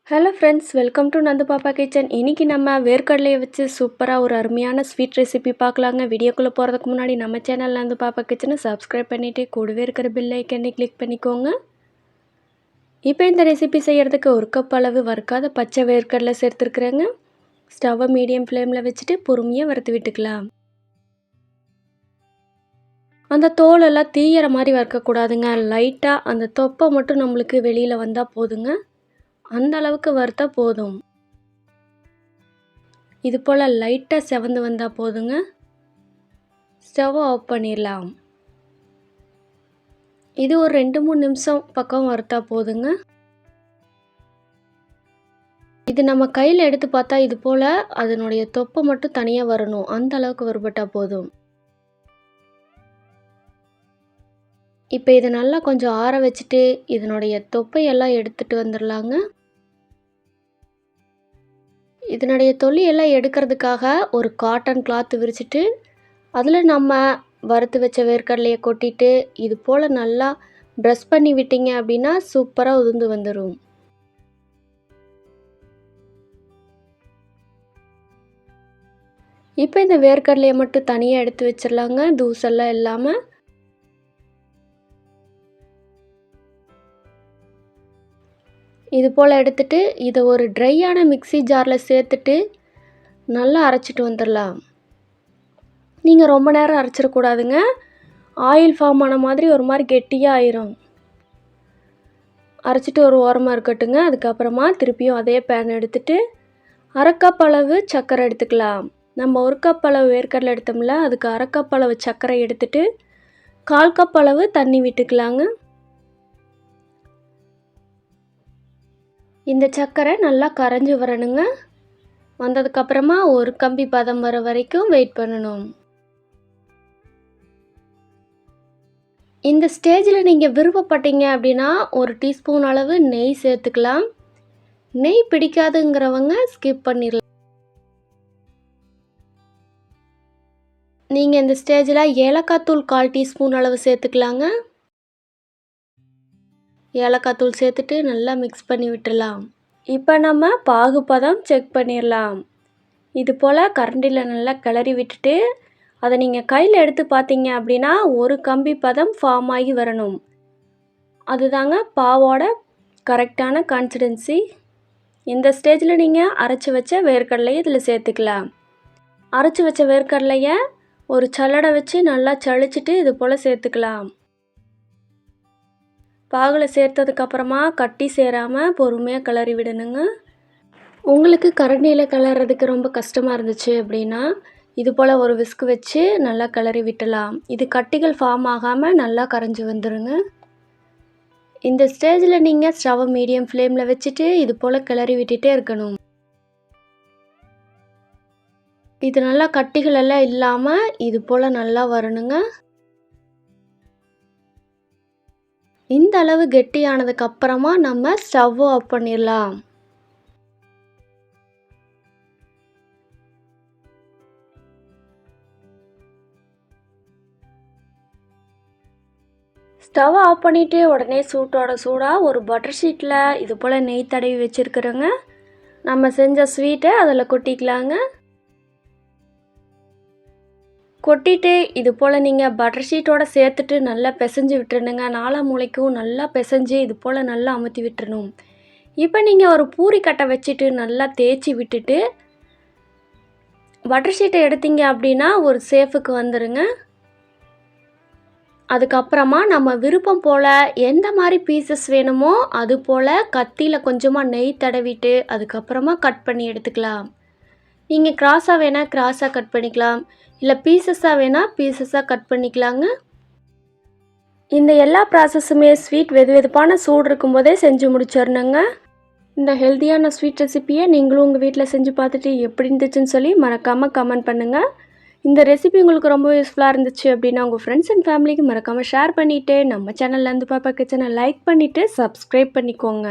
Hello friends, welcome to Nandu பாப்பா kitchen. இன்றைக்கி நம்ம வேர்க்கடலையை வச்சு சூப்பராக ஒரு அருமையான ஸ்வீட் ரெசிபி பார்க்கலாங்க. வீடியோக்குள்ளே போகிறதுக்கு முன்னாடி நம்ம சேனல் நந்து பாப்பா கிச்சனை சப்ஸ்கிரைப் பண்ணிவிட்டு கூடவே இருக்கிற பெல் ஐக்கனை கிளிக் பண்ணிக்கோங்க. இப்போ இந்த ரெசிபி செய்கிறதுக்கு ஒரு கப் அளவு வறுக்காத பச்சை வேர்க்கடலை சேர்த்துருக்குறேங்க. ஸ்டவ்வை மீடியம் ஃப்ளேமில் வச்சுட்டு பொறுமையாக வறுத்து விட்டுக்கலாம். அந்த தோலெல்லாம் தீயிற மாதிரி வறுக்கக்கூடாதுங்க. லைட்டாக அந்த தொப்பை மட்டும் நம்மளுக்கு வெளியில் வந்தால் போதுங்க. அந்த அளவுக்கு வறுத்தா போதும். இது போல் லைட்டாக செவந்து வந்தால் போதுங்க. ஸ்டவ்வை ஆஃப் பண்ணிடலாம். இது ஒரு 2-3 நிமிஷம் பக்கம் வறுத்தா போதுங்க. இது நம்ம கையில் எடுத்து பார்த்தா இது போல் அதனுடைய தொப்பை மட்டும் தனியாக வரணும். அந்த அளவுக்கு வறுபட்டால் போதும். இப்போ இதை நல்லா கொஞ்சம் ஆற வச்சுட்டு இதனுடைய தொப்பையெல்லாம் எடுத்துகிட்டு வந்துடலாங்க. இதனுடைய தொல்லியெல்லாம் எடுக்கிறதுக்காக ஒரு காட்டன் கிளாத் விரிச்சிட்டு அதில் நம்ம வறுத்து வச்ச வேர்க்கடலையை கொட்டிட்டு இது போல் நல்லா ப்ரெஷ் பண்ணி விட்டீங்க அப்படின்னா சூப்பராக உதிர்ந்து வந்துடும். இப்போ இந்த வேர்க்கடலையை மட்டும் தனியாக எடுத்து வச்சிடலாங்க, தூசெல்லாம் இல்லாமல். இது போல் எடுத்துட்டு இதை ஒரு ட்ரையான மிக்ஸி ஜாரில் சேர்த்துட்டு நல்லா அரைச்சிட்டு வந்துடலாம். நீங்கள் ரொம்ப நேரம் அரைச்சிடக்கூடாதுங்க. ஆயில் ஃபார்ம் ஆன மாதிரி ஒரு மாதிரி கெட்டியாக ஆயிரும். அரைச்சிட்டு ஒரு ஓரமாக இருக்கட்டுங்க. அதுக்கப்புறமா திருப்பியும் அதே பேன் எடுத்துகிட்டு 1/2 கப் அளவு சர்க்கரை எடுத்துக்கலாம். நம்ம 1 கப் அளவு வேர்க்கடலை எடுத்தோம்ல, அதுக்கு 1/2 கப் அளவு சர்க்கரை எடுத்துகிட்டு 1/4 கப் அளவு தண்ணி விட்டுக்கலாங்க. இந்த சர்க்கரை நல்லா கரைஞ்சி வரணுங்க. வந்ததுக்கப்புறமா ஒரு கம்பி பதம் வர வரைக்கும் வெயிட் பண்ணணும். இந்த ஸ்டேஜில் நீங்கள் விருப்பப்பட்டீங்க அப்படின்னா 1 டீஸ்பூன் அளவு நெய் சேர்த்துக்கலாம். நெய் பிடிக்காதுங்கிறவங்க ஸ்கிப் பண்ணிடலாம். நீங்கள் இந்த ஸ்டேஜில் ஏலக்காய் தூள் 1/4 டீஸ்பூன் அளவு சேர்த்துக்கலாங்க. ஏலக்காய் தூள் சேர்த்துட்டு நல்லா மிக்ஸ் பண்ணி விட்டுடலாம். இப்போ நம்ம பாகுபதம் செக் பண்ணிடலாம். இது போல் கரண்டியில் நல்லா கிளறி விட்டுட்டு அதை நீங்கள் கையில் எடுத்து பார்த்தீங்க அப்படின்னா ஒரு கம்பி பதம் ஃபார்ம் ஆகி வரணும். அதுதாங்க பாவோட கரெக்டான கன்சிஸ்டன்சி. இந்த ஸ்டேஜில் நீங்கள் அரைச்சி வச்ச வேர்க்கடலையை இதில் சேர்த்துக்கலாம். அரைச்சி வச்ச வேர்க்கடலையை ஒரு சல்லடை வச்சு நல்லா சளிச்சிட்டு இது போல் சேர்த்துக்கலாம். பாகில் சேர்த்ததுக்கப்புறமா கட்டி சேராமல் பொறுமையாக கிளறி விடணுங்க. உங்களுக்கு கரண்டியில் கிளறதுக்கு ரொம்ப கஷ்டமாக இருந்துச்சு அப்படின்னா இது போல் ஒரு விஸ்க் வச்சு நல்லா கிளறி விட்டலாம். இது கட்டிகள் ஃபார்ம் ஆகாமல் நல்லா கரைஞ்சி வந்துடுங்க. இந்த ஸ்டேஜில் நீங்கள் ஸ்டவ் மீடியம் ஃப்ளேமில் வச்சுட்டு இது போல் கிளறி விட்டுட்டே இருக்கணும். இது நல்லா கட்டிகள் எல்லாம் இல்லாமல் இது போல் நல்லா வரணுங்க. இந்த அளவு கெட்டியானதுக்கு அப்புறமா நம்ம ஸ்டவ் ஆஃப் பண்ணிடலாம். ஸ்டவ் ஆஃப் பண்ணிவிட்டு உடனே சூடாக ஒரு பட்டர் ஷீட்டில் இது போல் நெய் தடவி வச்சுருக்குறோங்க. நம்ம செஞ்ச ஸ்வீட்டை அதில் கொட்டிக்கலாங்க. கொட்டிட்டு இது போல் நீங்கள் பட்டர் ஷீட்டோடு சேர்த்துட்டு நல்லா பிசைஞ்சு விட்டுருணுங்க. நாலா மூளைக்கும் நல்லா பிசைஞ்சு இது போல் நல்லா அமுத்தி விட்டுறணும். இப்போ நீங்கள் ஒரு பூரி கட்டை வச்சுட்டு நல்லா தேய்ச்சி விட்டுட்டு பட்டர் ஷீட்டை எடுத்தீங்க அப்படின்னா ஒரு சேஃபுக்கு வந்துடுங்க. அதுக்கப்புறமா நம்ம விருப்பம் போல் எந்த மாதிரி பீசஸ் வேணுமோ அது போல் கத்தியில் கொஞ்சமாக நெய் தடவிட்டு அதுக்கப்புறமா கட் பண்ணி எடுத்துக்கலாம். நீங்கள் கிராஸாக வேணால் கிராஸாக கட் பண்ணிக்கலாம், இல்லை பீசஸாக வேணால் பீசஸாக கட் பண்ணிக்கலாங்க. இந்த எல்லா ப்ராசஸுமே ஸ்வீட் வெதுவெதுப்பான சூடு இருக்கும்போதே செஞ்சு முடிச்சிடணுங்க. இந்த ஹெல்த்தியான ஸ்வீட் ரெசிப்பியை நீங்களும் உங்கள் வீட்டில் செஞ்சு பார்த்துட்டு எப்படி இருந்துச்சுன்னு சொல்லி மறக்காமல் கமெண்ட் பண்ணுங்கள். இந்த ரெசிபி உங்களுக்கு ரொம்ப யூஸ்ஃபுல்லாக இருந்துச்சு அப்படின்னா உங்கள் ஃப்ரெண்ட்ஸ் அண்ட் ஃபேமிலிக்கு மறக்காமல் ஷேர் பண்ணிவிட்டு நம்ம சேனலில் இருந்து பாப்பா கிச்சனை லைக் பண்ணிவிட்டு சப்ஸ்கிரைப் பண்ணிக்கோங்க.